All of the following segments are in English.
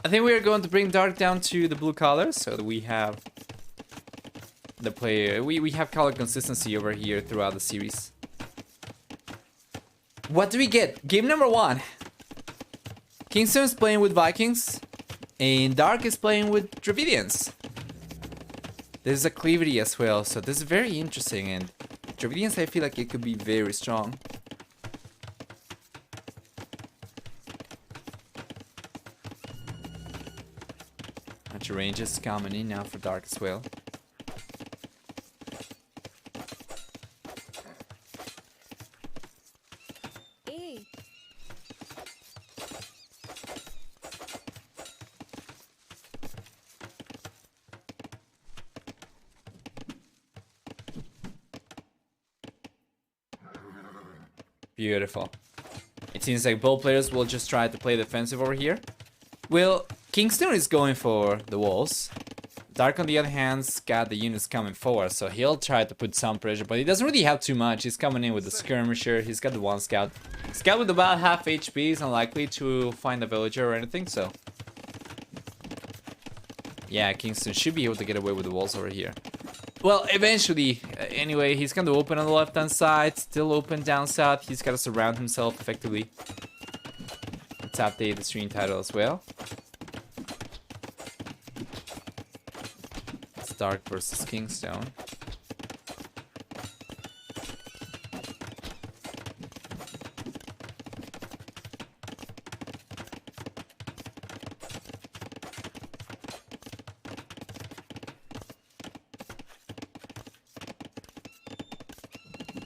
I think we are going to bring Dark down to the blue colors so that we have the player. We have color consistency over here throughout the series. What do we get? Game number 1. KingstoNe is playing with Vikings, and Dark is playing with Dravidians. There's a Cleavity as well, so this is very interesting, and Dravidians, I feel like it could be very strong. Bunch of ranges coming in now for Dark as well. Beautiful. It seems like both players will just try to play defensive over here. Well, KingstoNe is going for the walls. Dark, on the other hand's got the units coming forward, so he'll try to put some pressure, but he doesn't really have too much. He's coming in with the skirmisher. He's got the one scout. Scout with about half HP is unlikely to find a villager or anything, so... yeah, KingstoNe should be able to get away with the walls over here. Well, eventually, anyway, he's going to open on the left-hand side, still open down south. He's got to surround himself effectively. Let's update the stream title as well. It's Dark versus KingstoNe.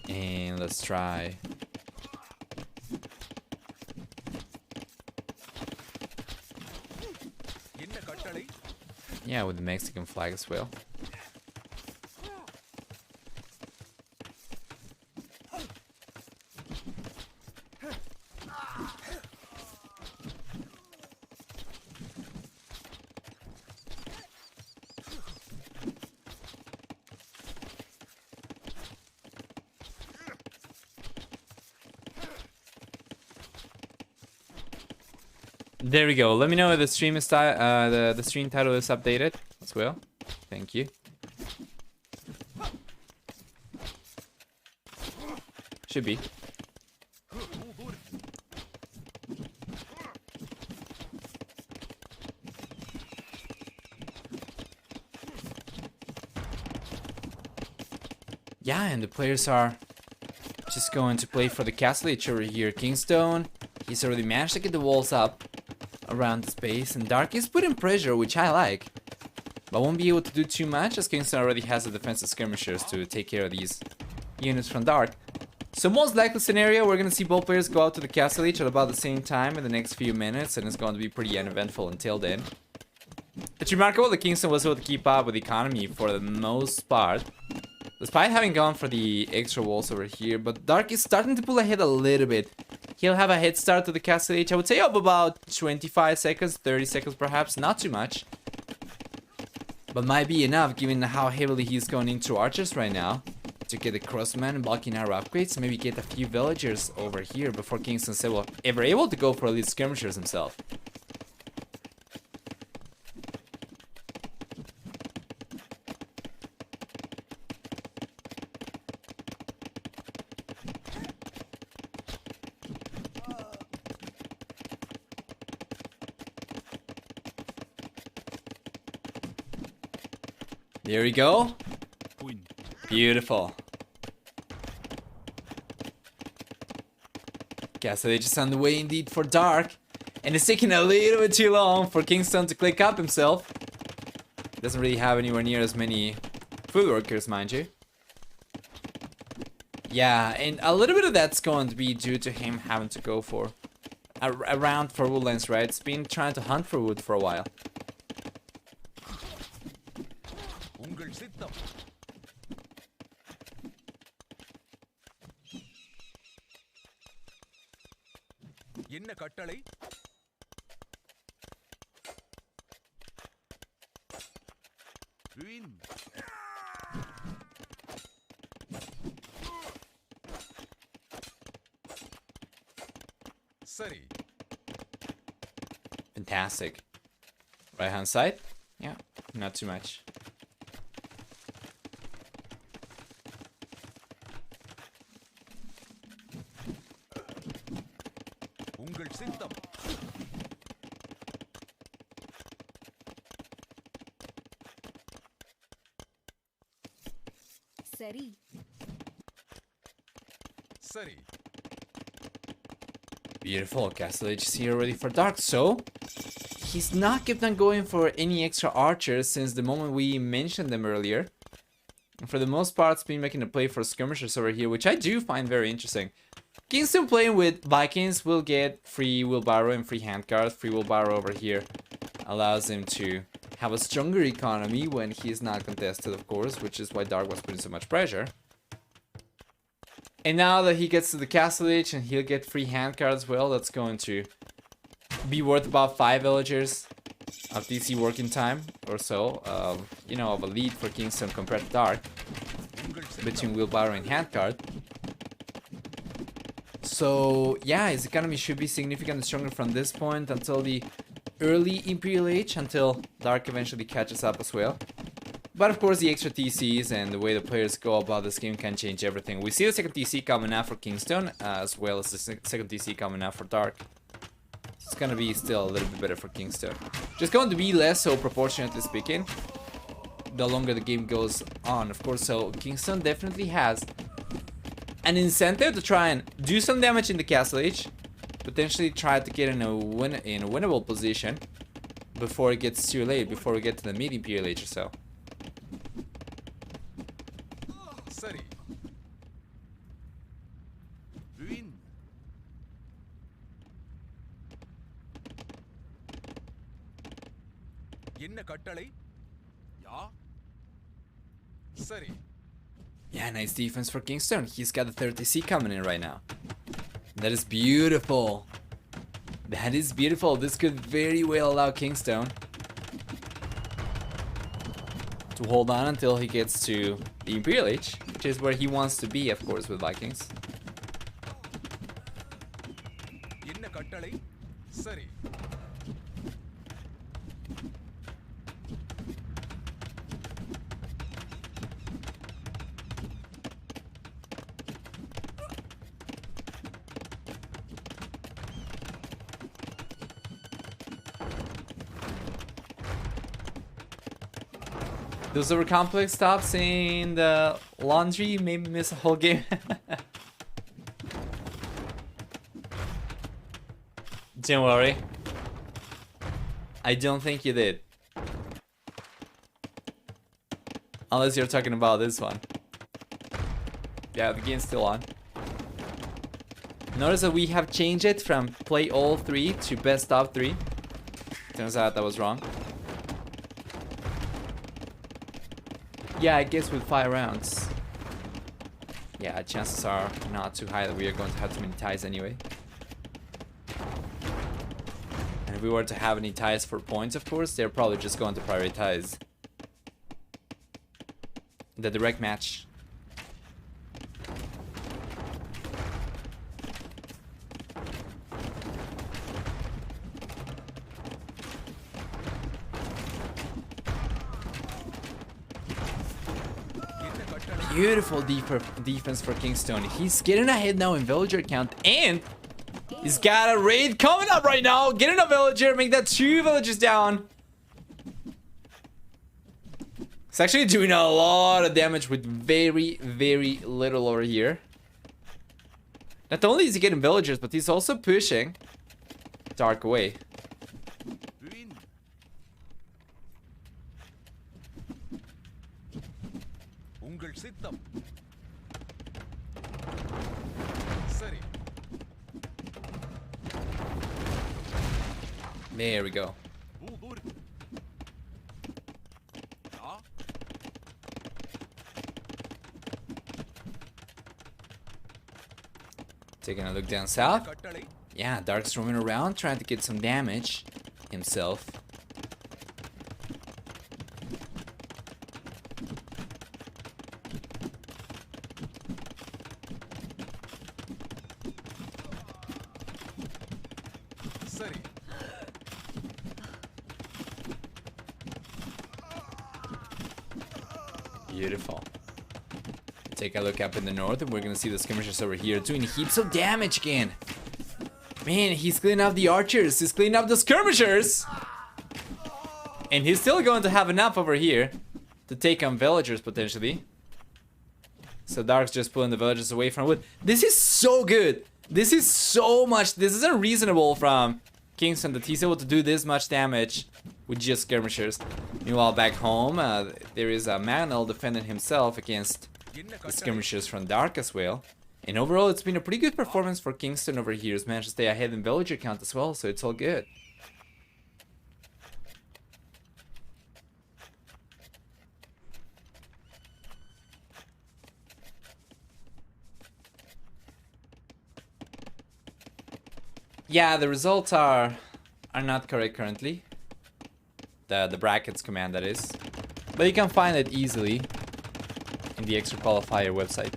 And let's try. Yeah, with the Mexican flag as well. There we go. Let me know if the stream is the stream title is updated as well. Thank you. Should be. Yeah, and the players are just going to play for the castle age over here. KingstoNe, he's already managed to get the walls up around the space, and Dark is putting pressure, which I like, but won't be able to do too much as KingstoNe already has the defensive skirmishers to take care of these units from Dark. So most likely scenario, we're gonna see both players go out to the castle age at about the same time in the next few minutes, and it's going to be pretty uneventful until then. It's remarkable that KingstoNe was able to keep up with the economy for the most part, despite having gone for the extra walls over here, but Dark is starting to pull ahead a little bit. He'll have a head start to the castle age, I would say, of about 25 seconds, 30 seconds perhaps, not too much. But might be enough given how heavily he's going into archers right now to get the crossman and bulking arrow upgrades, maybe get a few villagers over here before KingstoNe will ever able to go for elite skirmishers himself. There we go. Beautiful. Castle Age is on the way indeed for Dark. And it's taking a little bit too long for KingstoNe to click up himself. Doesn't really have anywhere near as many food workers, mind you. Yeah, and a little bit of that's going to be due to him having to go for a round for woodlands, right? It's been trying to hunt for wood for a while. என்ன கட்டளை? Win. சரி. Fantastic. Right hand side. Yeah, not too much. உங்கள் சித்தம் சரி சரி Beautiful. Castle Age is here ready for dark. So he's not kept on going for any extra archers since the moment we mentioned them earlier. And for the most part, it's been making a play for skirmishers over here, which I do find very interesting. Kingston playing with Vikings will get free wheelbarrow and free handguard. Free wheelbarrow over here allows him to have a stronger economy when he's not contested, of course, which is why Dark was putting so much pressure. And now that he gets to the Castle Age and he'll get free handguard as well, that's going to be worth about 5 villagers of DC working time or so, you know, of a lead for Kingston compared to Dark between wheelbarrow and handguard. So yeah, his economy should be significantly stronger from this point until the early Imperial Age, until Dark eventually catches up as well. But of course the extra TCs and the way the players go about this game can change everything. We see the second TC coming out for KingstoNe as well as the second TC coming out for Dark. It's gonna be still a little bit better for KingstoNe. Just going to be less so proportionately speaking the longer the game goes on, of course. So KingstoNe definitely has an incentive to try and do some damage in the Castle Age, potentially try to get in a winnable position before it gets too late, before we get to the mid Imperial Age or so. சரி win என்ன கட்டளை யா சரி Yeah, nice defense for KingstoNe. He's got the 30C coming in right now. That is beautiful. That is beautiful. This could very well allow KingstoNe to hold on until he gets to the Imperial Age, which is where he wants to be, of course, with Vikings. என்ன கட்டளை சரி Those over complex stops in the laundry made me miss a whole game. Don't worry. I don't think you did. Unless you're talking about this one. Yeah, the game's still on. Notice that we have changed it from play all 3 to best of 3. Turns out that was wrong. Yeah, I guess with 5 rounds. Yeah, chances are not too high that we are going to have too many ties anyway. And if we were to have any ties for points, of course, they're probably just going to prioritize the direct match. Beautiful defense for KingstoNe. He's getting ahead now in villager count, and he's got a raid coming up right now. Getting a villager, make that 2 villagers down. It's actually doing a lot of damage with very, very little over here. Not only is he getting villagers, but he's also pushing Dark away. win உங்கள் சித்தம் சரி There we go. Puthur yeah Taking a look down south. கட்டளை Yeah, Dark's roaming around trying to get some damage himself. சரி Beautiful. Take a look up in the north, and we're gonna see the skirmishers over here doing heaps of damage again. Man, he's cleaning up the archers. He's cleaning up the skirmishers. And he's still going to have enough over here to take on villagers potentially. So Dark's just pulling the villagers away from wood. This is so good. This is so much. This is unreasonable from KingstoNe that he's able to do this much damage with just skirmishers. Meanwhile, back home, there is a Manuel defending himself against the skirmishers from Dark as well. And overall, it's been a pretty good performance for KingstoNe over here. He's managed to stay ahead in villager count as well, so it's all good. Yeah, the results are not correct currently. The brackets command, that is. But you can find it easily in the extra qualifier website.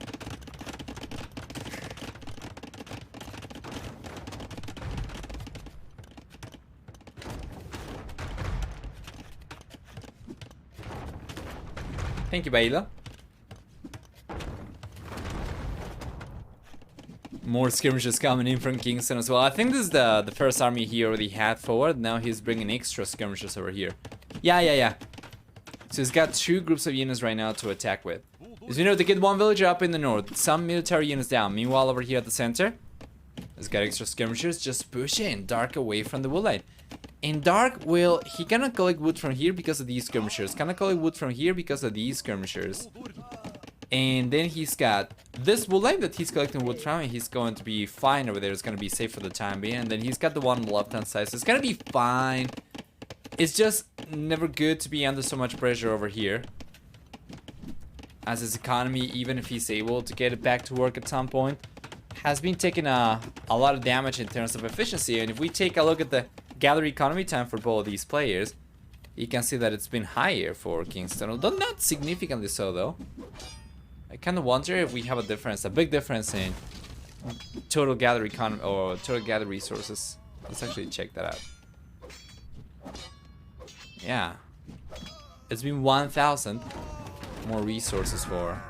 Thank you, Baila. More skirmishes coming in from KingstoNe as well. I think this is the first army he already had forward. Now he's bringing extra skirmishes over here. Yeah. So he's got 2 groups of units right now to attack with. As you know, to get 1 villager up in the north, some military units down. Meanwhile, over here at the center, he's got extra skirmishers just pushing Dark away from the wood line. And Dark will, he cannot collect wood from here because of these skirmishers. Cannot collect wood from here because of these skirmishers. And then he's got this wood line that he's collecting wood from, and he's going to be fine over there. It's going to be safe for the time being. And then he's got the one on the left-hand side, so it's going to be fine. It's just never good to be under so much pressure over here. As his economy, even if he's able to get it back to work at some point, has been taking a lot of damage in terms of efficiency. And if we take a look at the gallery economy time for both of these players, you can see that it's been higher for KingstoNe, though not significantly so though. I kind of wonder if we have a big difference in total gallery economy or total gallery resources. Let's actually check that out. Yeah, it's been 1,000 more resources for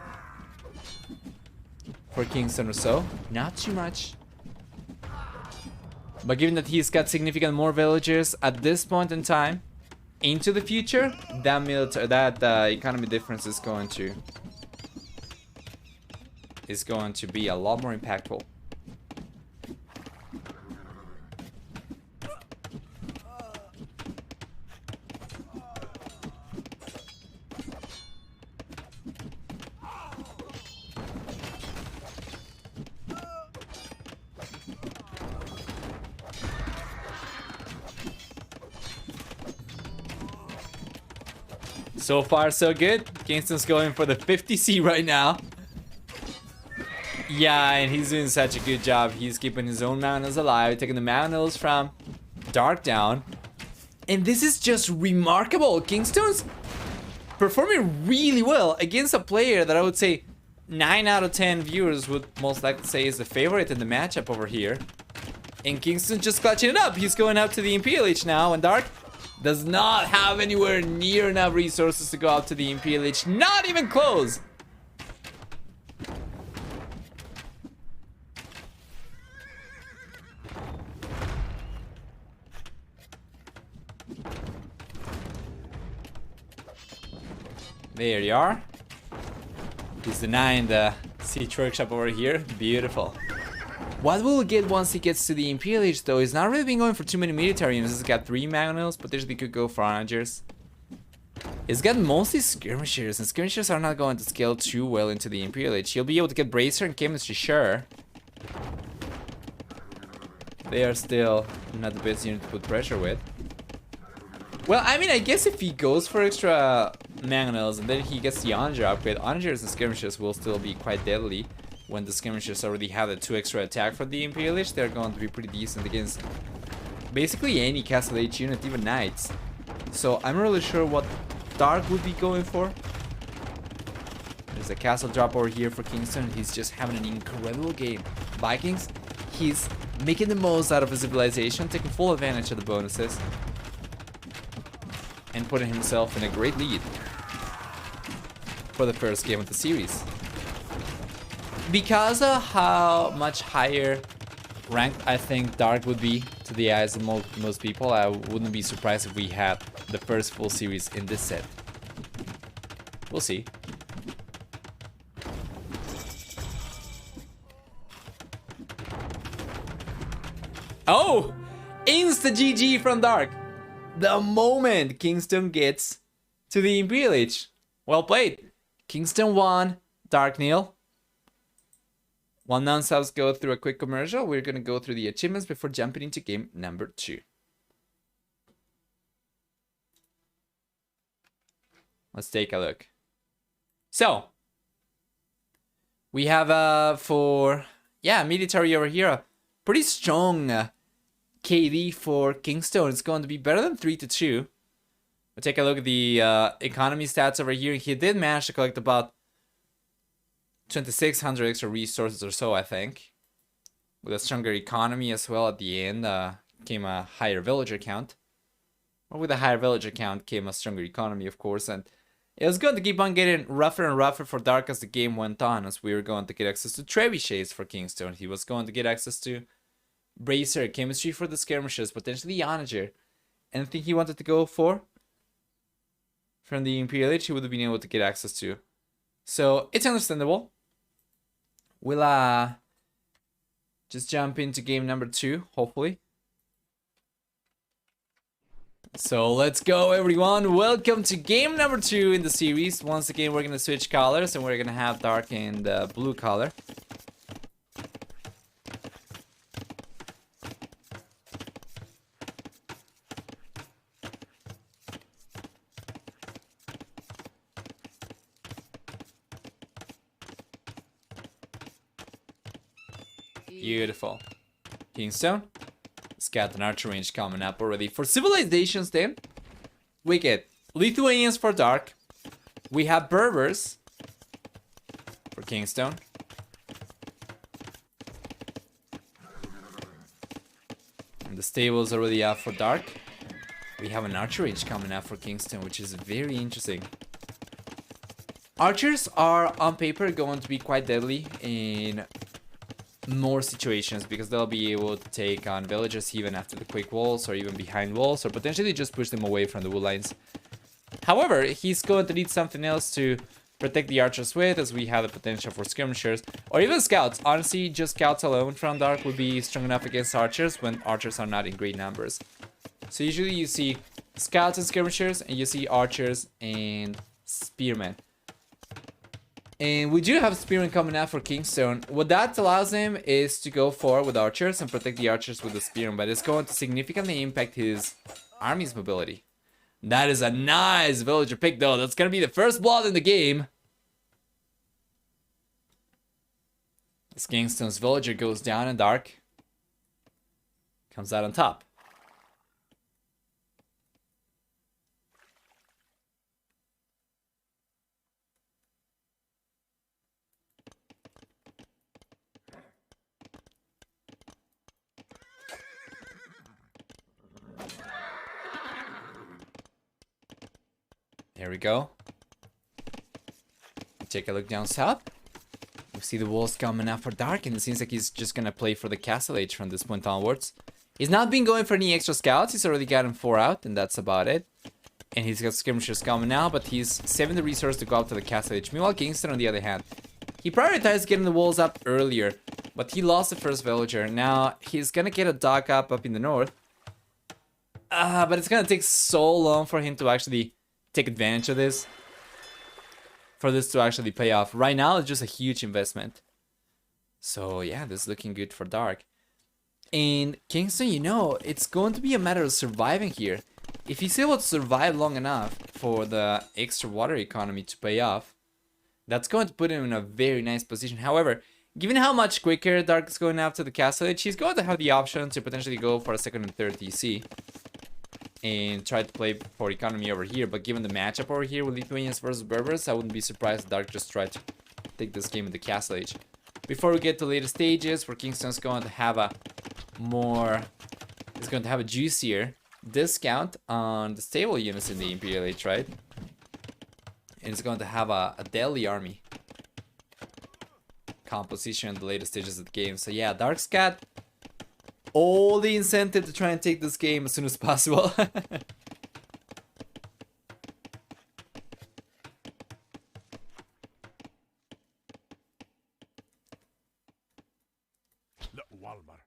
KingstoNe or so. Not too much. But given that he's got significant more villagers at this point in time, into the future, that economy difference is going to be a lot more impactful. So far, so good. KingstoNe's going for the 50C right now. Yeah, and he's doing such a good job. He's keeping his own Manuels alive, taking the Manuels from Dark down. And this is just remarkable. KingstoNe's performing really well against a player that I would say 9 out of 10 viewers would most likely say is the favorite in the matchup over here. And KingstoNe just clutching it up. He's going up to the Imperial Age now, and Dark does not have anywhere near enough resources to go up to the Imperial Age. Not even close. There you are. He's denying the siege workshop over here. Beautiful. What we'll get once he gets to the Imperial Age, though, is not really been going for too many military units. He's got 3 Manuels, potentially could go for onagers. He's got mostly skirmishers, and skirmishers are not going to scale too well into the Imperial Age. He'll be able to get Bracer and Chemistry, sure. They are still not the best unit to put pressure with. Well, I mean, I guess if he goes for extra Manuels and then he gets the onager upgrade, onagers and skirmishers will still be quite deadly. When the skirmishers already have the 2 extra attack for the Imperial Age, they're going to be pretty decent against basically any Castle Age unit, even Knights. So I'm not really sure what Dark would be going for. There's a castle drop over here for KingstoNe. He's just having an incredible game. Vikings, he's making the most out of his civilization, taking full advantage of the bonuses, and putting himself in a great lead. for the first game of the series. Because of how much higher ranked I think Dark would be to the eyes of most people, I wouldn't be surprised if we had the first full series in this set. We'll see. Oh! Insta GG from Dark! The moment KingstoNe gets to the Imperial Age. Well played. KingstoNe won. Dark nil. While non-subs go through a quick commercial, we're going to go through the achievements before jumping into game number 2. Let's take a look. So, we have for, military over here, pretty strong KD for KingstoNe. It's going to be better than 3-2. We'll take a look at the economy stats over here. He did manage to collect about 2,600 extra resources or so, I think. With a stronger economy as well at the end, came a higher villager count. Or with a higher villager count came a stronger economy, of course. And it was going to keep on getting rougher and rougher for Dark as the game went on, as we were going to get access to trebuchets for KingstoNe. He was going to get access to Bracer, chemistry for the skirmishers, potentially Onager. Anything he wanted to go for from the Imperial Age, he would have been able to get access to. So it's understandable. We'll just jump into game number 2, hopefully. So let's go, everyone. Welcome to game number 2 in the series. Once again, we're gonna switch colors and we're gonna have Dark and blue color. Beautiful. KingstoNe. Scout and archer range coming up already. For civilizations then, we get Lithuanians for Dark. We have Berbers for KingstoNe. And the stables already out for Dark. We have an archer range coming up for KingstoNe, which is very interesting. Archers are on paper going to be quite deadly in more situations because they'll be able to take on villagers even after the quick walls or even behind walls, or potentially just push them away from the wood lines. However, he's going to need something else to protect the archers with, as we have the potential for skirmishers or even scouts. Honestly, just scouts alone from Dark would be strong enough against archers when archers are not in great numbers. So usually you see scouts and skirmishers, and you see archers and spearmen. And we do have Spearman coming out for KingstoNe. What that allows him is to go forward with archers and protect the archers with the Spearman, but it's going to significantly impact his army's mobility. That is a nice villager pick, though. That's going to be the first blood in the game. This KingstoNe's villager goes down in Dark. Comes out on top. There we go. Take a look down south. We see the walls coming out for Dark, and it seems like he's just gonna play for the Castle Age from this point onwards. He's not been going for any extra scouts. He's already gotten 4 out, and that's about it. And he's got skirmishers coming now, but he's saving the resource to go up to the Castle Age. Meanwhile, KingstoNe, on the other hand, he prioritized getting the walls up earlier, but he lost the first villager. Now he's gonna get a dock up in the north. But it's gonna take so long for him to actually take advantage of this, for this to actually pay off. Right now, it's just a huge investment. So yeah, this is looking good for Dark. And KingstoNe, you know, it's going to be a matter of surviving here. If he's able to survive long enough for the extra water economy to pay off, that's going to put him in a very nice position. However, given how much quicker Dark is going after the Castle Age, he's going to have the option to potentially go for a second and third TC and try to play for economy over here. But given the matchup over here with Lithuanians versus Berbers, I wouldn't be surprised if Dark just tried to take this game in the Castle Age. Before we get to later stages, where KingstoNe's going to have a juicier discount on the stable units in the Imperial Age, right? and it's going to have a deadly army composition in the later stages of the game. So yeah, Dark's got all the incentive to try and take this game as soon as possible. لا والمر.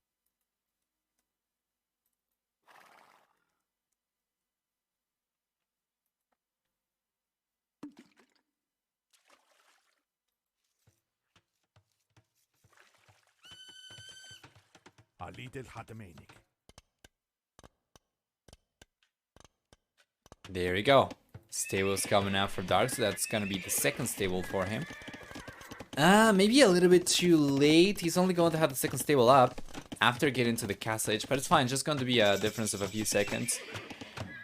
عليد الحتمينك. There we go. Stable's coming out for Dark, so that's gonna be the second stable for him. Maybe a little bit too late. He's only going to have the second stable up after getting to the castle age, but it's fine. Just going to be a difference of a few seconds.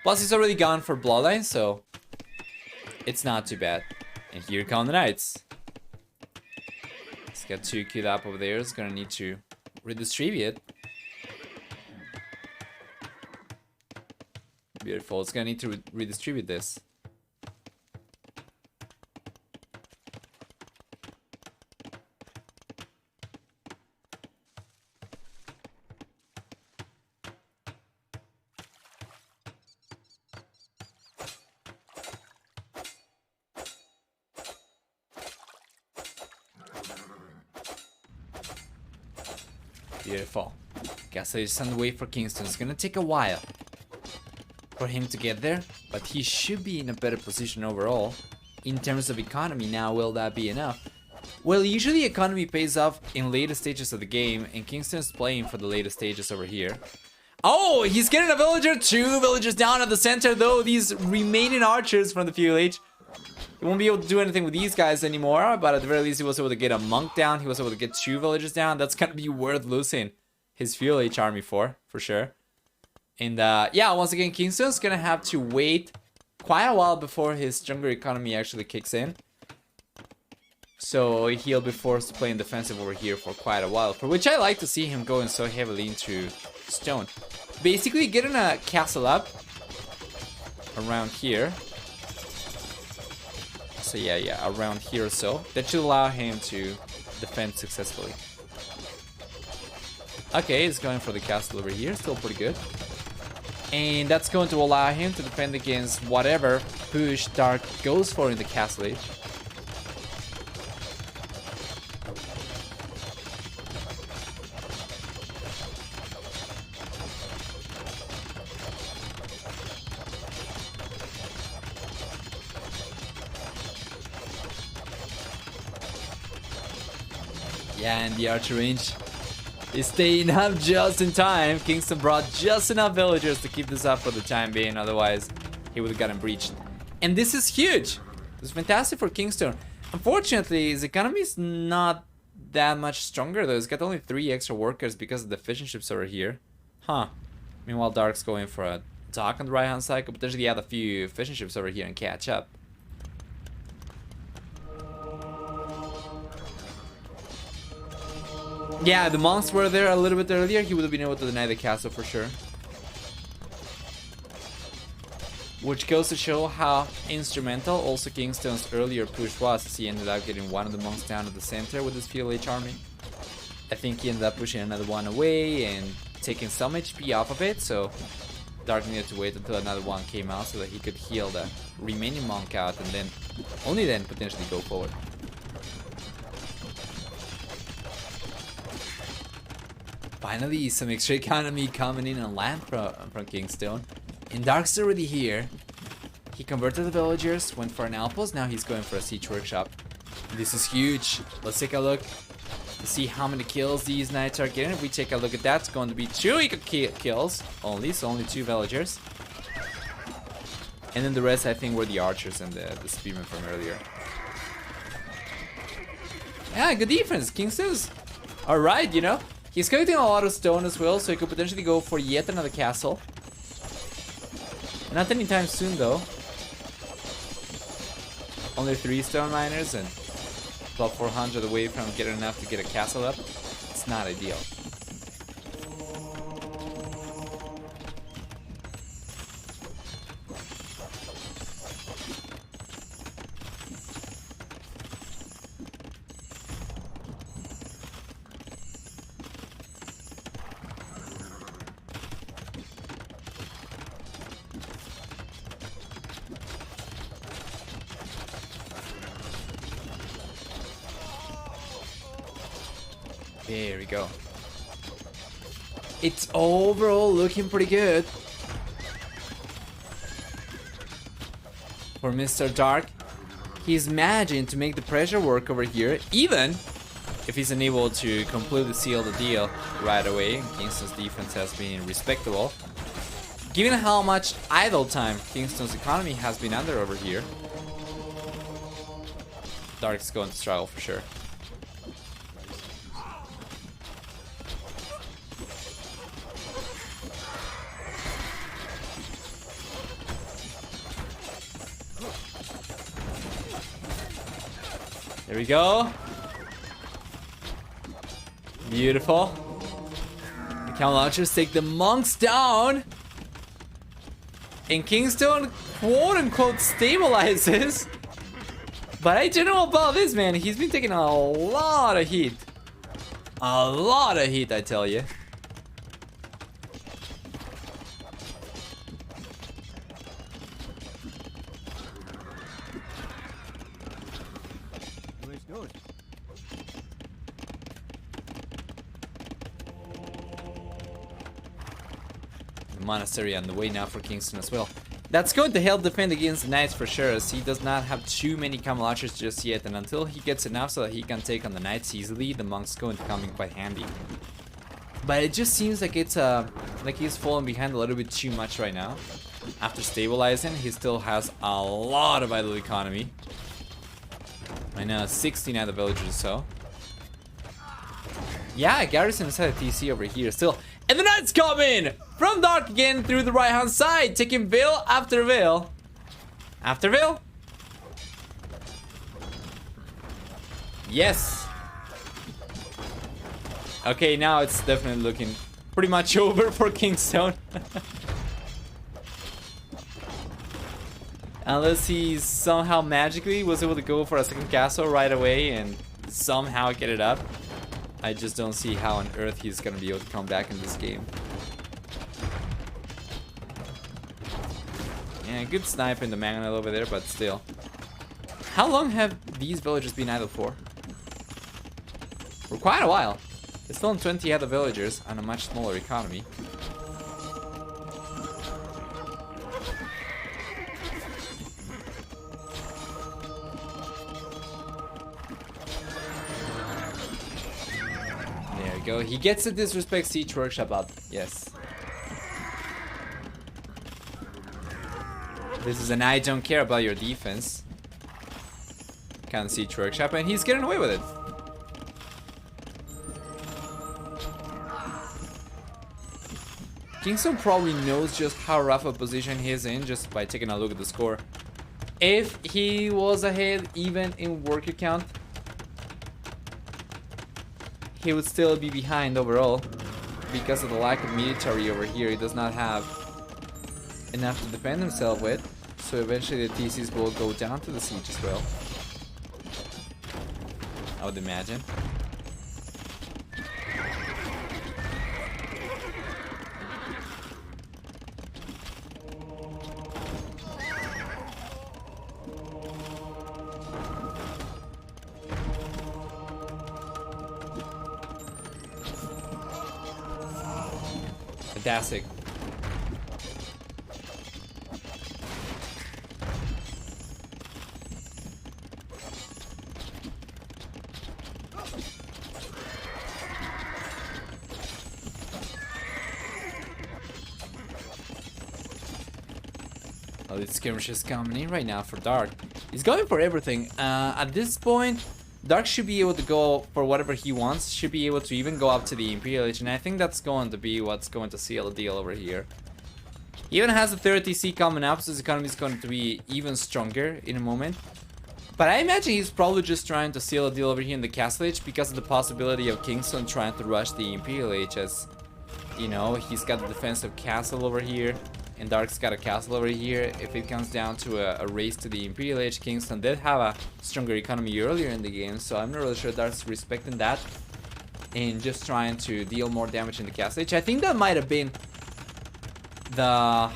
Plus, he's already gone for Bloodline, so it's not too bad. And here come the Knights. He's got 2 queued up over there. He's gonna need to redistribute. Beautiful. It's gonna need to redistribute this. Beautiful. Guess I just on the way for Kingston. It's gonna take a while for him to get there, but he should be in a better position overall. In terms of economy now, will that be enough? Well, usually economy pays off in later stages of the game, and Kingston is playing for the later stages over here. Oh, he's getting a villager. 2 villagers down at the center, though. These remaining archers from the FUH. He won't be able to do anything with these guys anymore, but at the very least he was able to get a monk down. He was able to get 2 villagers down. That's gonna be worth losing his FUH army for sure. And yeah, once again, Kingston's gonna have to wait quite a while before his stronger economy actually kicks in. So he'll be forced to play in defensive over here for quite a while, for which I like to see him going so heavily into stone. Basically getting a castle up around here. So yeah, around here or so. That should allow him to defend successfully. Okay, he's going for the castle over here, still pretty good. And that's going to allow him to defend against whatever push Dark goes for in the castle age. Yeah, and the archer range is staying up just in time. Kingston brought just enough villagers to keep this up for the time being, otherwise he would have gotten breached. And this is huge. It's fantastic for Kingston. Unfortunately, his economy is not that much stronger though. He's got only 3 extra workers because of the fishing ships over here. Huh. Meanwhile, Dark's going for a dock on the right hand side. Could potentially add a few fishing ships over here and catch up. Yeah, the monks were there a little bit earlier. He would have been able to deny the castle for sure. Which goes to show how instrumental also Kingston's earlier push was, as he ended up getting one of the monks down at the center with his FLH army. I think he ended up pushing another one away and taking some HP off of it, so Dark needed to wait until another one came out so that he could heal the remaining monk out and then, only then, potentially go forward. Finally, some extra economy coming in on land from Kingstone. And Dark's already here. He converted the villagers, went for an outpost, now he's going for a siege workshop. This is huge. Let's take a look to see how many kills these knights are getting. If we take a look at that, it's going to be 2 kills only, so only 2 villagers. And then the rest, I think, were the archers and the spearmen from earlier. Yeah, good defense. Kingston's alright, you know. He's collecting a lot of stone as well, so he could potentially go for yet another castle. Not anytime soon, though. Only 3 stone miners and about 400 away from getting enough to get a castle up. It's not ideal. There we go. It's overall looking pretty good for Mr. Dark. He's managing to make the pressure work over here, even if he's unable to completely seal the deal right away. Kingston's defense has been respectable. Given how much idle time Kingston's economy has been under over here, Dark's going to struggle for sure. There we go. Beautiful. The cannon launchers take the monks down. And KingstoNe quote unquote stabilizes. But I don't know about this, man. He's been taking a lot of heat. A lot of heat, I tell you. Monastery on the way now for KingstoNe as well. That's going to help defend against the knights for sure, as he does not have too many camel archers just yet, and until he gets enough so that he can take on the knights easily, the monk's going to come in quite handy. But it just seems like it's like he's falling behind a little bit too much right now. After stabilizing, he still has a lot of idle economy. Right now, 16 other villagers or so. Yeah, Garrison has had a TC over here still. And the knights come in from Dark again through the right hand side, taking veil after veil. After veil? Yes. Okay, now it's definitely looking pretty much over for KingstoNe. Unless he somehow magically was able to go for a second castle right away and somehow get it up. I just don't see how on earth he's gonna be able to come back in this game. Yeah, good snipe in the mangonel over there, but still. How long have these villagers been idle for? For quite a while. There's still 20 other villagers on a much smaller economy. Go. He gets to disrespect Siege Workshop up. Yes. This is an I don't care about your defense kind of Siege Workshop, and he's getting away with it. KingstoNe probably knows just how rough a position he is in just by taking a look at the score. If he was ahead even in worker count, he would still be behind overall because of the lack of military over here. He does not have enough to defend himself with, so eventually the TCs will go down to the siege as well, I would imagine. Fantastic. Oh, this skirmish is coming in right now for Dark. He's going for everything. At this point, Dark should be able to go for whatever he wants, should be able to even go up to the Imperial Age, and I think that's going to be what's going to seal the deal over here. He even has the 30C coming up, so his economy is going to be even stronger in a moment. But I imagine he's probably just trying to seal a deal over here in the Castle Age because of the possibility of KingstoNe trying to rush the Imperial Age, as, you know, he's got the defensive castle over here. And Dark's got a castle over here. If it comes down to a race to the Imperial Age, KingstoNe did have a stronger economy earlier in the game, so I'm not really sure Dark's respecting that and just trying to deal more damage in the Castle Age. I think that might have been the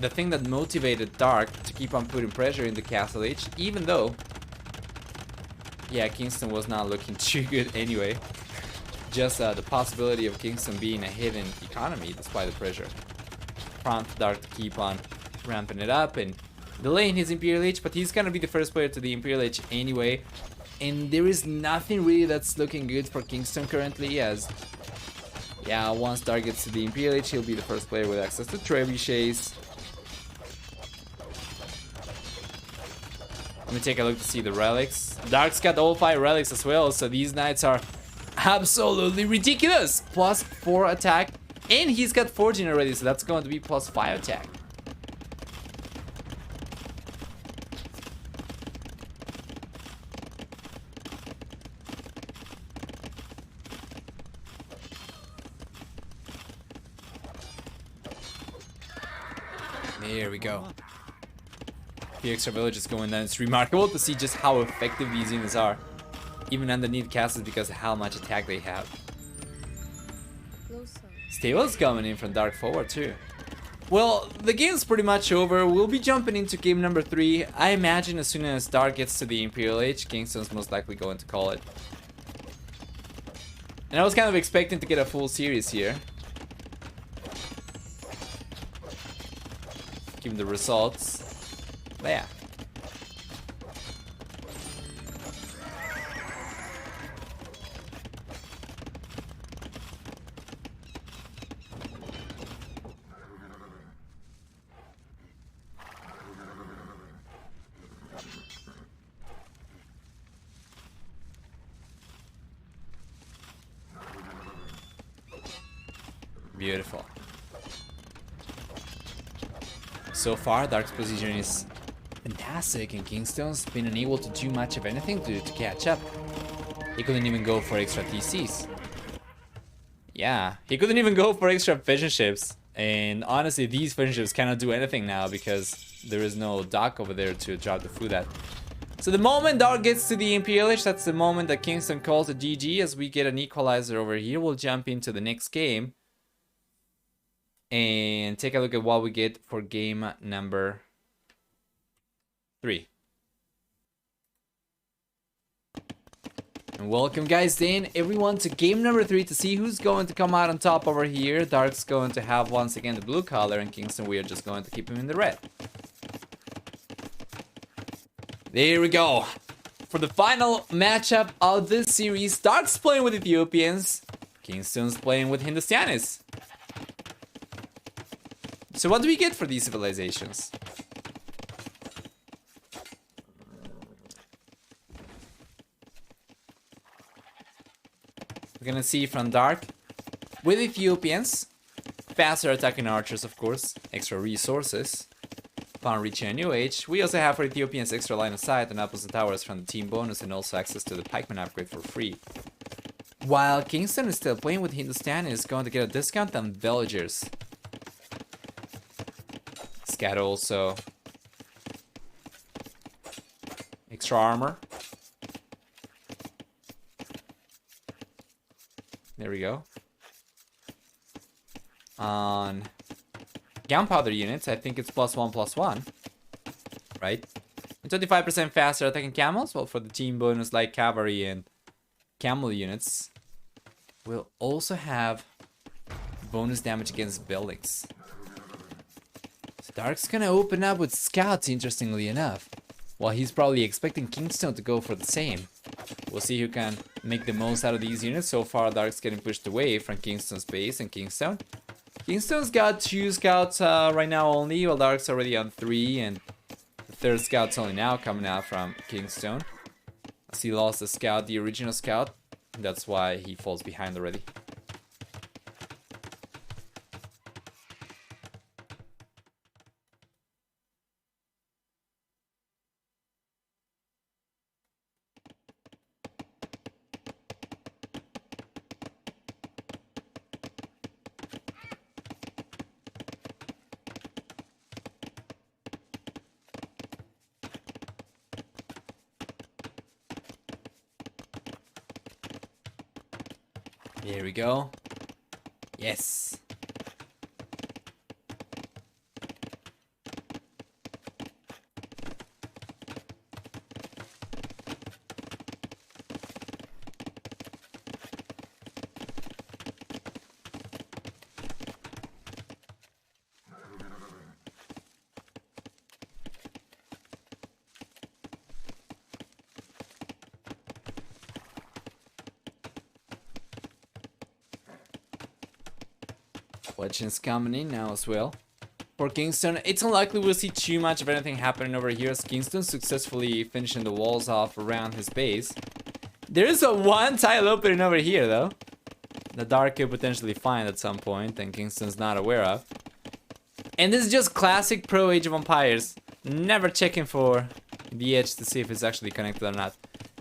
thing that motivated Dark to keep on putting pressure in the Castle Age, even though, yeah, KingstoNe was not looking too good anyway. just the possibility of Kingston being a hidden economy despite the pressure. Prompt Dark to keep on ramping it up and delaying his Imperial Age, but he's gonna be the first player to the Imperial Age anyway. And there is nothing really that's looking good for Kingston currently, as yeah, once Dark gets to the Imperial Age, he'll be the first player with access to trebuchets. Let me take a look to see the relics. Dark's got all 5 relics as well, so these knights are absolutely ridiculous. Plus 4 attack, and he's got forging already, so that's going to be plus 5 attack. There we go. The extra villages going down. It's remarkable to see just how effective these units are, even underneath castles, because of how much attack they have. Stable's coming in from Dark forward too. Well, the game's pretty much over. We'll be jumping into game number 3. I imagine as soon as Dark gets to the Imperial Age, Kingston's most likely going to call it. And I was kind of expecting to get a full series here. Given the results. But yeah. Beautiful. So far, Dark's position is fantastic, and Kingstone's been unable to do much of anything to catch up. He couldn't even go for extra TCs. Yeah, he couldn't even go for extra vision ships. And honestly, these vision ships cannot do anything now because there is no dock over there to drop the food at. So the moment Dark gets to the Imperial Age, that's the moment that Kingston calls a GG. As we get an equalizer over here, we'll jump into the next game and take a look at what we get for game number 3. And welcome guys then everyone to game number 3 to see who's going to come out on top over here. Dark's going to have once again the blue color, and Kingston, we are just going to keep him in the red. There we go. For the final matchup of this series, Dark's playing with Ethiopians, Kingston's playing with Hindustanis. So what do we get for these civilizations? We're gonna see from Dark with Ethiopians, faster attacking archers, of course, extra resources upon reaching a new age. We also have for Ethiopians extra line of sight and opposite towers from the team bonus, and also access to the pikeman upgrade for free. While Kingston is still playing with Hindustan, is going to get a discount on villagers. Scat also extra armor. There we go. On gunpowder units, I think it's +1/+1, right? And 25% faster attacking camels. Well, for the team bonus like cavalry and camel units, we'll also have bonus damage against buildings. Dark's gonna open up with scouts, interestingly enough. While he's probably expecting Kingstone to go for the same. We'll see who can make the most out of these units. So far, Dark's getting pushed away from Kingstone's base and Kingstone. Kingstone's got 2 scouts right now only, while Dark's already on 3, and the 3rd scout's only now coming out from Kingstone. As he lost the scout, the original scout. That's why he falls behind already. There we go. Yes. Legends coming in now as well. For KingstoNe, it's unlikely we'll see too much of anything happening over here as KingstoNe successfully finishing the walls off around his base. There is a one tile opening over here though. The Dark could potentially find at some point and KingstoNe's not aware of. And this is just classic pro Age of Empires. Never checking for the edge to see if it's actually connected or not.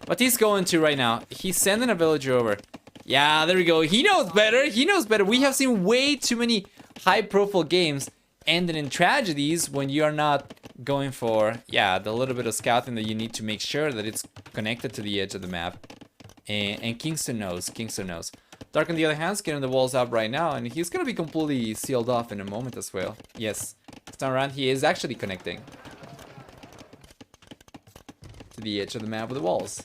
But he's going to right now. He's sending a villager over. Yeah, there we go. He knows better. He knows better. We have seen way too many high-profile games ending in tragedies when you are not going for, yeah, the little bit of scouting that you need to make sure that it's connected to the edge of the map. And KingstoNe knows. KingstoNe knows. Dark, on the other hand, is getting the walls up right now, and he's gonna be completely sealed off in a moment as well. Yes, this time around he is actually connecting to the edge of the map with the walls.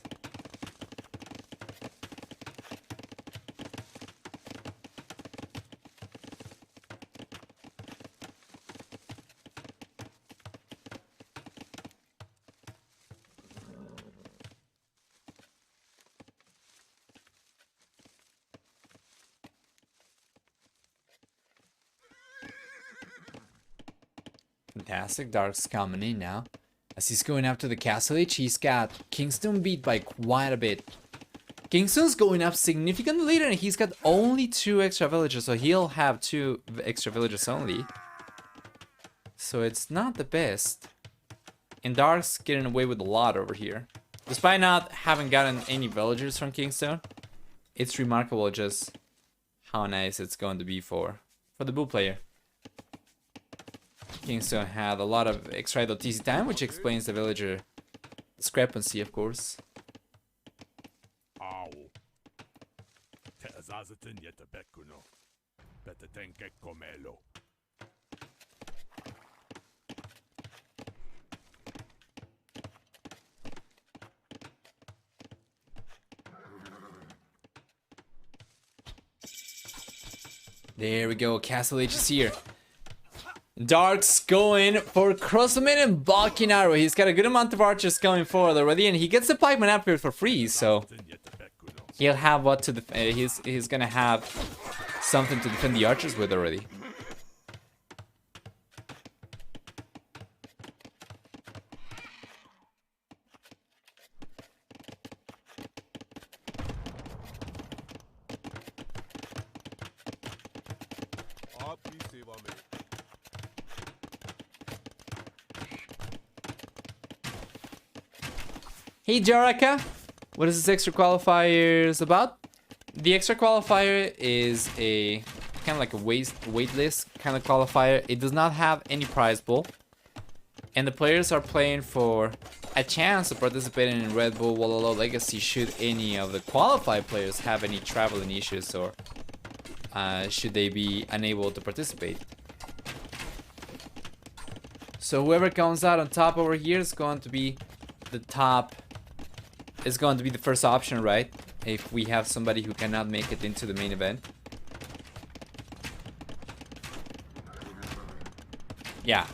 Fantastic. Dark's coming in now. As he's going up to the castle edge, he's got KingstoNe beat by quite a bit. KingstoNe's going up significantly later and he's got only 2 extra villagers, so he'll have 2 extra villagers only. So it's not the best. And Dark's getting away with a lot over here. Despite not having gotten any villagers from KingstoNe, it's remarkable just how nice it's going to be for the Bull player. KingstoNe had a lot of extra idle TC time, which explains the villager discrepancy, of course. There we go, Castle Age is here. Dark's going for Crossman and Balking Arrow. He's got a good amount of archers coming forward already, and he gets the pikeman upgrade for free, so he'll have what to defend. He's gonna have something to defend the archers with already. Hey Jaraka, what is this extra qualifiers about? The extra qualifier is a kind of like a waitlist kind of qualifier. It does not have any prize pool, and the players are playing for a chance of participating in Red Bull Wololo Legacy should any of the qualified players have any traveling issues or should they be unable to participate. So whoever comes out on top over here is going to be the top. Is going to be the first option, right? If we have somebody who cannot make it into the main event. Yeah.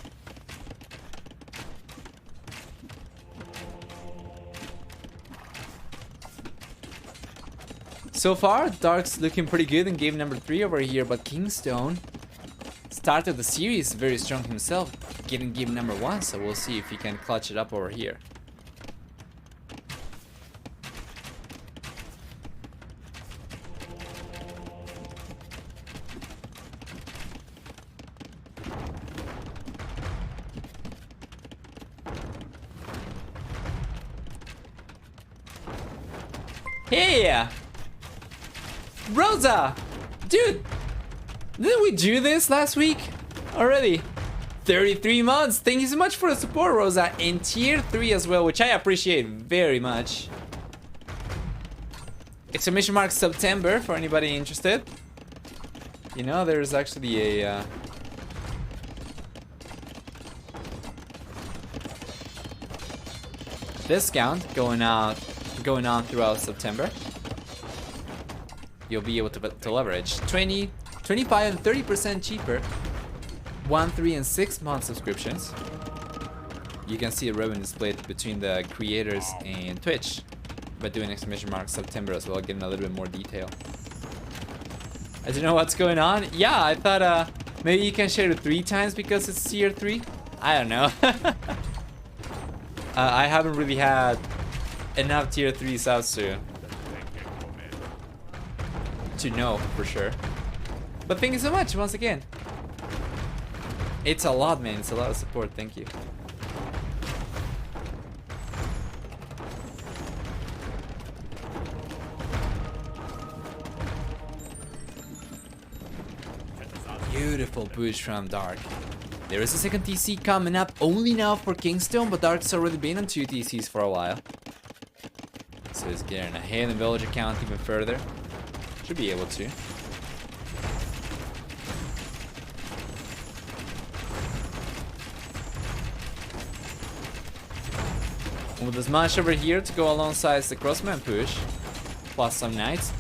So far, Dark's looking pretty good in game number 3 over here, but KingstoNe started the series very strong himself, getting game number 1, so we'll see if he can clutch it up over here. Hey! Rosa! Dude! Didn't we do this last week? Already? 33 months! Thank you so much for the support, Rosa. And tier 3 as well, which I appreciate very much. Exclamation mark September for anybody interested. You know, there's actually a... discount going on throughout September. You'll be able to leverage 20, 25 and 30% cheaper 1, 3 and 6 month subscriptions. You can see a revenue split between the creators and Twitch by doing exclamation mark September as well, getting a little bit more detail. I don't know what's going on. Yeah, I thought maybe you can share it 3 times because it's tier 3. I don't know. I haven't really had enough tier 3 subs to know for sure. But thank you so much once again. It's a lot, man. It's a lot of support. Thank you. Beautiful push from Dark. There is a second TC coming up only now for KingstoNe, but Dark's already been on 2 TCs for a while. So he's getting ahead in villager count even further. Should be able to. With as much over here to go alongside the crossman push, plus some knights,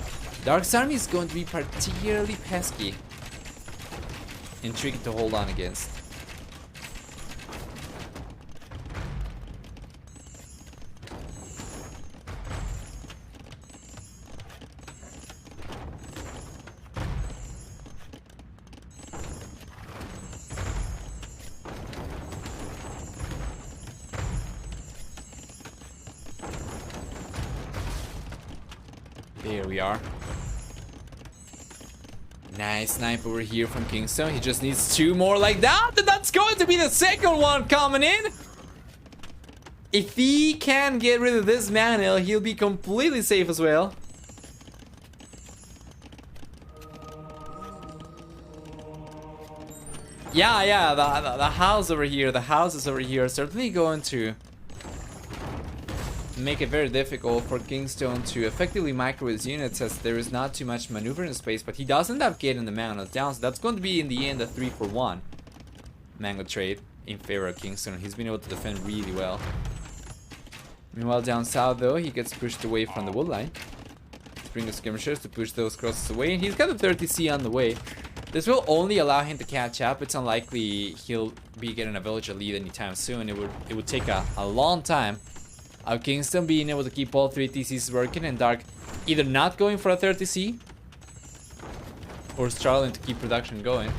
Dark's army is going to be particularly pesky and tricky to hold on against. There we are. Nice snipe over here from KingstoNe. He just needs 2 more like that, and that's going to be the second one coming in. If he can get rid of this mana, he'll be completely safe as well. Yeah, the house over here, the houses over here are certainly going to make it very difficult for KingstoNe to effectively micro his units, as there is not too much maneuvering space, but he does end up getting the mana down, so that's going to be in the end a 3-for-1 mango trade in favor of KingstoNe. He's been able to defend really well. Meanwhile down south though, he gets pushed away from the wood line. Let's bring the skirmishers to push those crosses away, and he's got the 30C on the way. This will only allow him to catch up. It's unlikely he'll be getting a villager lead anytime soon. It would take a long time of KingstoNe being able to keep all 3 TCs working, and Dark either not going for a 30C or struggling to keep production going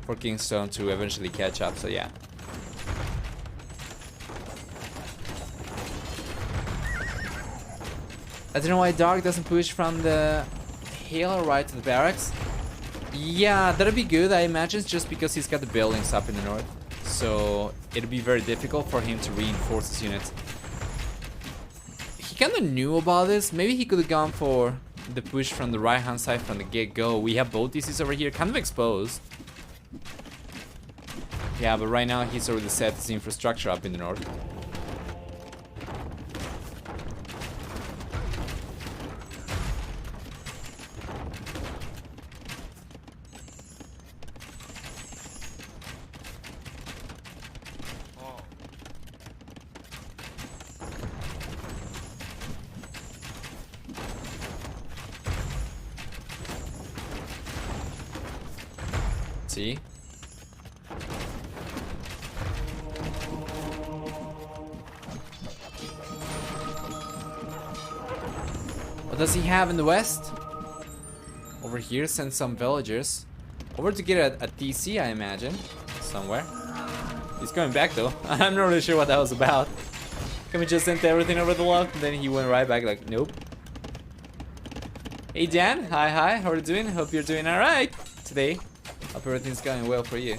for KingstoNe to eventually catch up. So yeah. I don't know why Dark doesn't push from the hill right to the barracks. Yeah, that'd be good. I imagine it's just because he's got the buildings up in the north, so it'd be very difficult for him to reinforce his units. He kind of knew about this. Maybe he could have gone for the push from the right hand side from the get-go. We have both DCs over here kind of exposed. Yeah, but right now he's already set his infrastructure up in the north. See? What does he have in the west? Over here, send some villagers. Over to get a TC, I imagine. Somewhere. He's coming back though. I'm not really sure what that was about. Can we just send everything over the left? And then he went right back like, nope. Hey Dan, hi, how are you doing? Hope you're doing alright today. Hope everything's going well for you.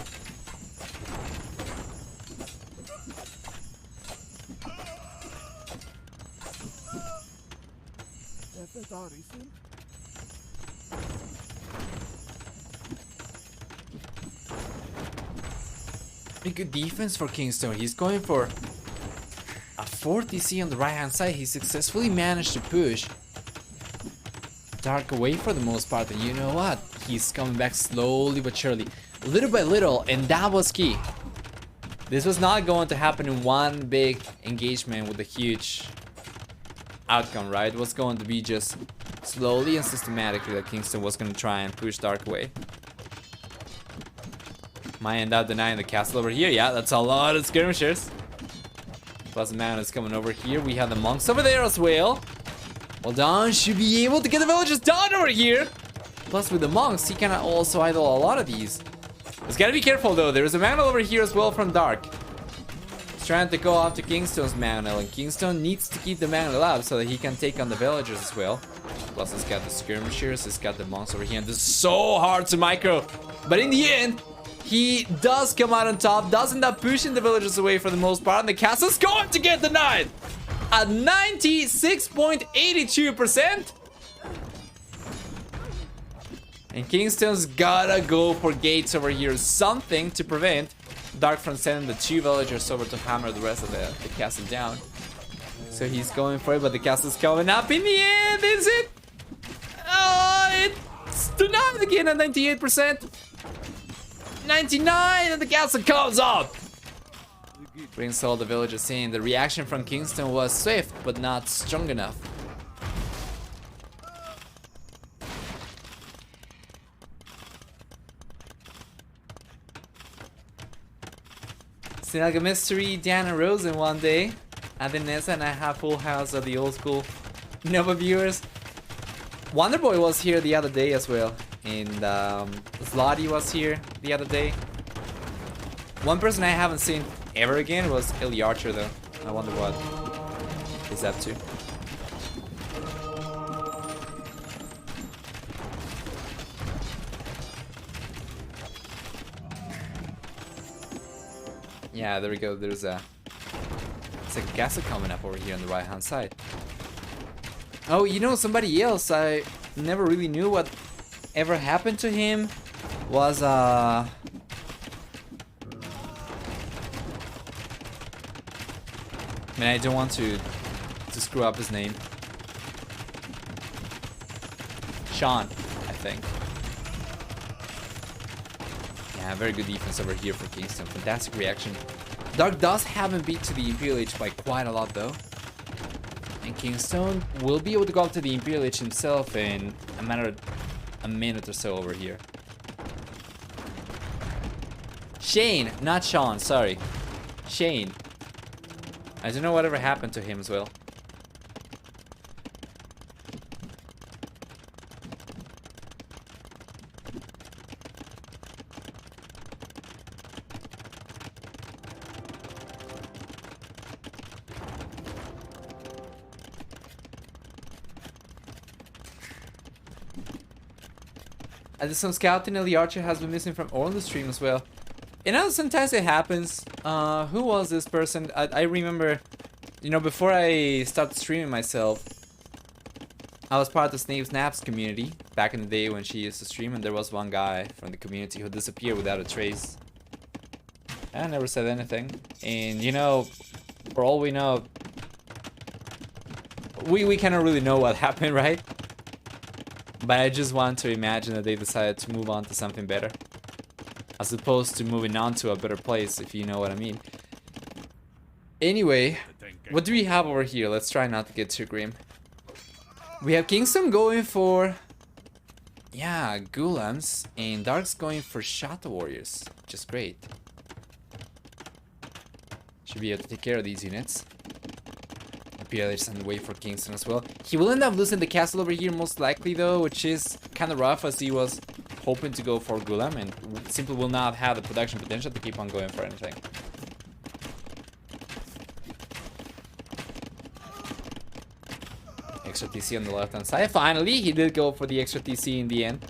Pretty good defense for KingstoNe. He's going for a 4 TC on the right hand side. He successfully managed to push Dark away for the most part, and you know what? He's coming back slowly but surely, little by little, and that was key. This was not going to happen in one big engagement with a huge outcome, right? It was going to be just slowly and systematically that KingstoNe was going to try and push Dark away. Might end up denying the castle over here. Yeah, that's a lot of skirmishers. Plus the man is coming over here. We have the monks over there as well. Well done, should be able to get the villagers down over here. Plus with the monks, he can also idle a lot of these. He's gotta be careful though. There's a mantle over here as well from Dark. He's trying to go after KingstoNe's mantle, and KingstoNe needs to keep the mantle up so that he can take on the villagers as well. Plus he's got the skirmishers, he's got the monks over here, and this is so hard to micro. But in the end, he does come out on top, does end up pushing the villagers away for the most part, and the castle's going to get denied at 96.82%. And KingstoNe's gotta go for gates over here, something to prevent Dark from sending the 2 villagers over to hammer the rest of the castle down. So he's going for it, but the castle's coming up in the end, is it? Oh, it's denied again at 98%. 99, and the castle comes up. Brings all the villagers in. The reaction from KingstoNe was swift, but not strong enough. Like a mystery, Diana Rosen one day. Adenesa and I have full house of the old school Nova viewers. Wonderboy was here the other day as well. And Slotty was here the other day. One person I haven't seen ever again was Illy Archer though. I wonder what he's up to. Yeah, there we go. There's a castle coming up over here on the right hand side. Oh, you know, somebody else I never really knew what ever happened to him was man, I don't want to screw up his name. Sean, I think. Yeah, very good defense over here for KingstoNe. Fantastic reaction. Dark does have him beat to the Imperial Age by quite a lot though. And KingstoNe will be able to go up to the Imperial Age himself in a minute or so over here. Shane, not Sean, sorry. Shane. I don't know whatever happened to him as well. I did some scouting and the Archer has been missing from all the stream as well. You know, sometimes it happens. Who was this person? I remember, you know, before I started streaming myself, I was part of the Snape Snaps community back in the day when she used to stream, and there was one guy from the community who disappeared without a trace. I never said anything. And, you know, for all we know, we cannot really know what happened, right? But I just want to imagine that they decided to move on to something better, as opposed to moving on to a better place, if you know what I mean. Anyway, what do we have over here? Let's try not to get too grim. We have KingstoNe going for, yeah, Ghouls, and Dark's going for Shadow Warriors, which is great. Should be able to take care of these units. Is on the way for KingstoNe as well. He will end up losing the castle over here most likely though, which is kind of rough, as he was hoping to go for Gulam and simply will not have the production potential to keep on going for anything. Extra TC on the left hand side. Finally, he did go for the extra TC in the end.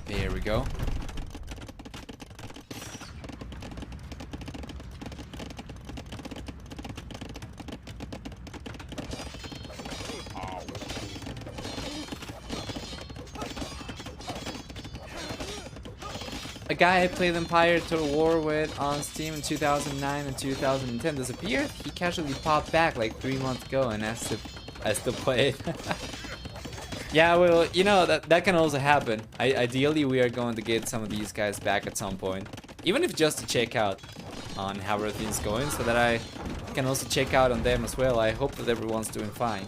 There we go. A guy I played Empire Total War with on Steam in 2009 and 2010 disappeared. He casually popped back like 3 months ago, and I still play it. Yeah, well, you know, that can also happen. Ideally, we are going to get some of these guys back at some point. Even if just to check out on how everything's going so that I can also check out on them as well. I hope that everyone's doing fine.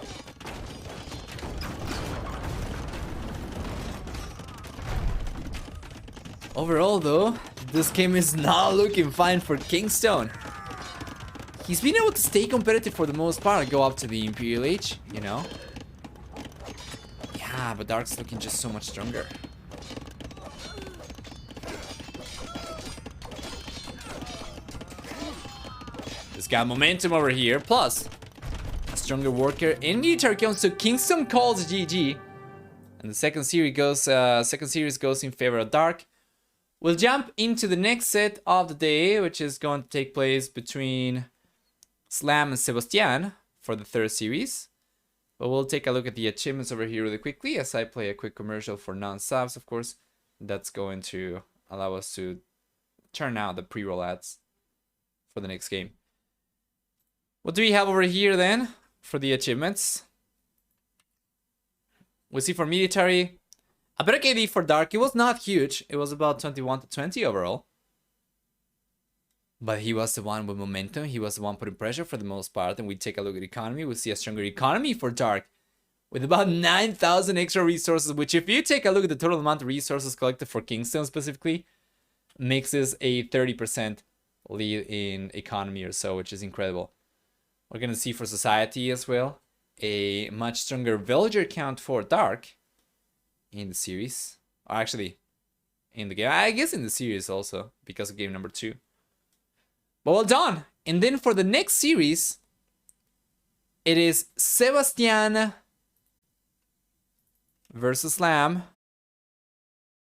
Overall though, this game is not looking fine for KingstoNe. He's been able to stay competitive for the most part, go up to the Imperial Age, you know? Yeah, but Dark's looking just so much stronger. He's got momentum over here, plus a stronger worker in military count, so KingstoNe calls GG. And the second series goes in favor of Dark. We'll jump into the next set of the day, which is going to take place between Slam and Sebastian for the third series. But we'll take a look at the achievements over here really quickly as I play a quick commercial for non-subs, of course. That's going to allow us to turn out the pre-roll ads for the next game. What do we have over here then for the achievements? We see for military, a better KD for Dark. It was not huge. It was about 21 to 20 overall. But he was the one with momentum. He was the one putting pressure for the most part. And we take a look at economy. We see a stronger economy for Dark with about 9,000 extra resources, which if you take a look at the total amount of resources collected for KingstoNe specifically, makes this a 30% lead in economy or so, which is incredible. We're going to see for society as well, a much stronger villager count for Dark in the series. Or actually, in the game. I guess in the series also, because of game number 2. But well done. And then for the next series, it is Sebastian versus Slam.